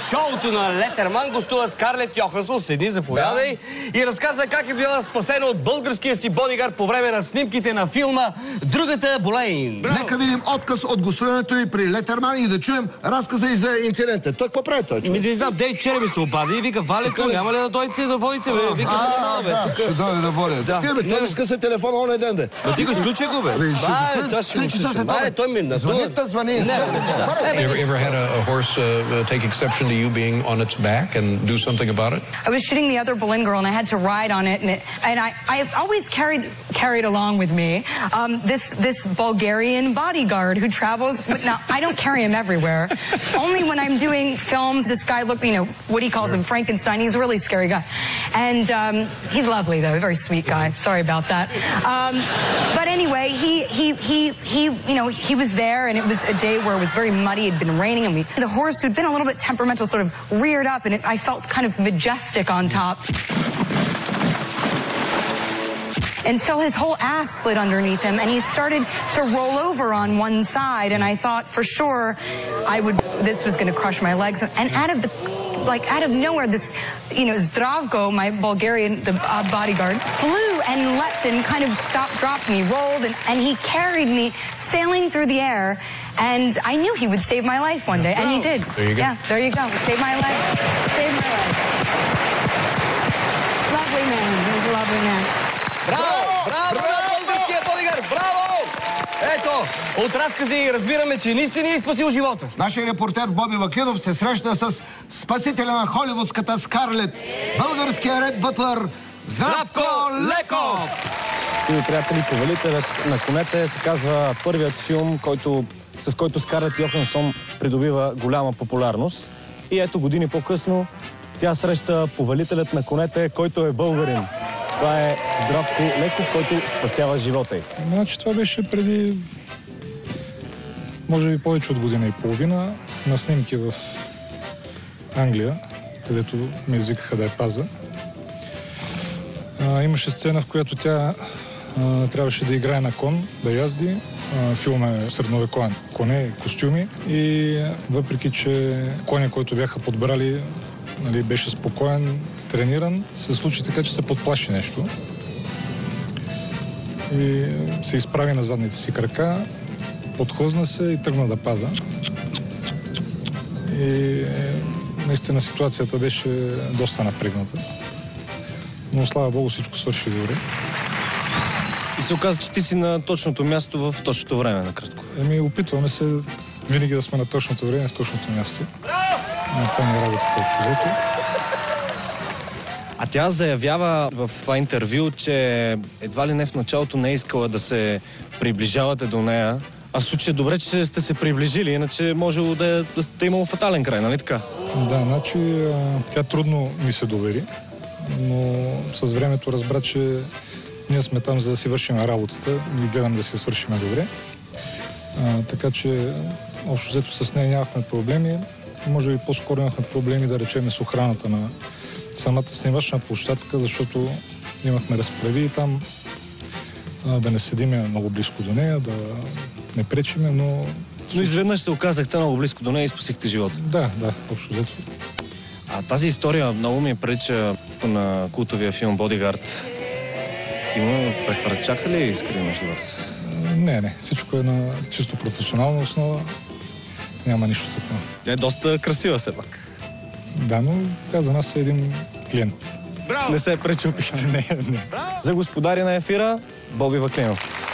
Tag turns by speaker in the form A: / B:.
A: шоуто на Летерман гостува Скарлет Йохансон. Седи, заповядай. И разказа как е била спасена от българския си бодигард по време на снимките на филма Другата Болейн.
B: Нека видим отказ от гостуването и при Летерман и да чуем разказа и за инцидента. Той какво прави той?
A: Не знам, Дейв Череми се обади и вика: Валето, няма ли да дойдете да водите, бе? Вика:
B: ще дойде да водя. Стига, бе, той ми скъса телефона оня ден, бе.
A: Ти го изключи го, бе. Това ще му слушам. Той ми надува.
B: Звъни.
C: You ever had a horse take exception to you being on its back and do something about it?
D: I was shooting the other Boleyn girl and I had to ride on it, and I always carried along with me this Bulgarian bodyguard who travels. Now I don't carry him everywhere. Only when I'm doing films. This guy looked, Woody calls him Frankenstein. He's a really scary guy, and he's lovely though, a very sweet guy. Sorry about that. But anyway, he was there, and it was a day where it was very muddy. It had been raining, and the horse, who'd been a little bit temperamental, sort of reared up, and I felt kind of majestic on top. Until his whole ass slid underneath him, and he started to roll over on one side, and I thought for sure this was going to crush my legs. And out of nowhere, this, Zdravko, my Bulgarian, the bodyguard, flew and leapt and kind of dropped me, rolled, and he carried me sailing through the air. And I knew he would save my life one day, and he did.
C: There you go.
D: Yeah, there you go. Saved my life. Saved my life. Lovely man. He was a lovely man.
A: Браво! Браво на българския бодигард! Браво! Ето, от разкази разбираме, че наистина е спасил живота.
B: Нашия репортер Боби Ваклинов се срещна с спасителя на холивудската Скарлет, българския Ред Бътлър Здравко Леков.
E: Скъпи приятели, Повелителят на конете се казва първият филм, с който Скарлет Йохансон придобива голяма популярност. И ето години по-късно тя среща Повелителят на конете, който е българин. Това е Здравко Леков, който спасява живота й.
F: Значи това беше преди, може би повече от година и половина, на снимки в Англия, където ме извикаха да я паза. Имаше сцена, в която тя трябваше да играе на кон, да язди. Филмът е средновековен. Коне, костюми. И въпреки, че коня, който бяха подбрали, беше спокоен, трениран, се случи така, че се подплаши нещо. И се изправи на задните си крака, подхлъзна се и тръгна да пада. И наистина ситуацията беше доста напрегната. Но слава Богу, всичко свърши добре.
E: И се оказа, че ти си на точното място в точното време, накратко.
F: Опитваме се винаги да сме на точното време, в точното място. Това не е работата от човека.
E: А тя заявява в това интервю, че едва ли не в началото не е искала да се приближавате до нея. А в случай добре, че сте се приближили, иначе можело да е имало фатален край, нали така?
F: Да, значи тя трудно ми се довери, но с времето разбра, че ние сме там, за да си вършим работата и гледам да си свършим добре. Така че общо взето с нея нямахме проблеми. Може би по-скоро имахме проблеми, да речем, с охраната на самата снимачна площадка, защото имахме разправи и там да не седиме много близко до нея, да не пречиме, но...
E: Но изведнъж се оказахте много близко до нея и спасихте живота.
F: Да, общо взето.
E: А тази история много ми прилича на култовия филм «Бодигард». Има прехвърчаха ли искри между вас?
F: Не. Всичко е на чисто професионална основа. Няма нищо такова.
E: Тя е доста красива все пак.
F: Да, но тя за нас е един клиент.
E: Браво! Не се пречупихте. Не. За господаря на ефира Боби Ваклинов.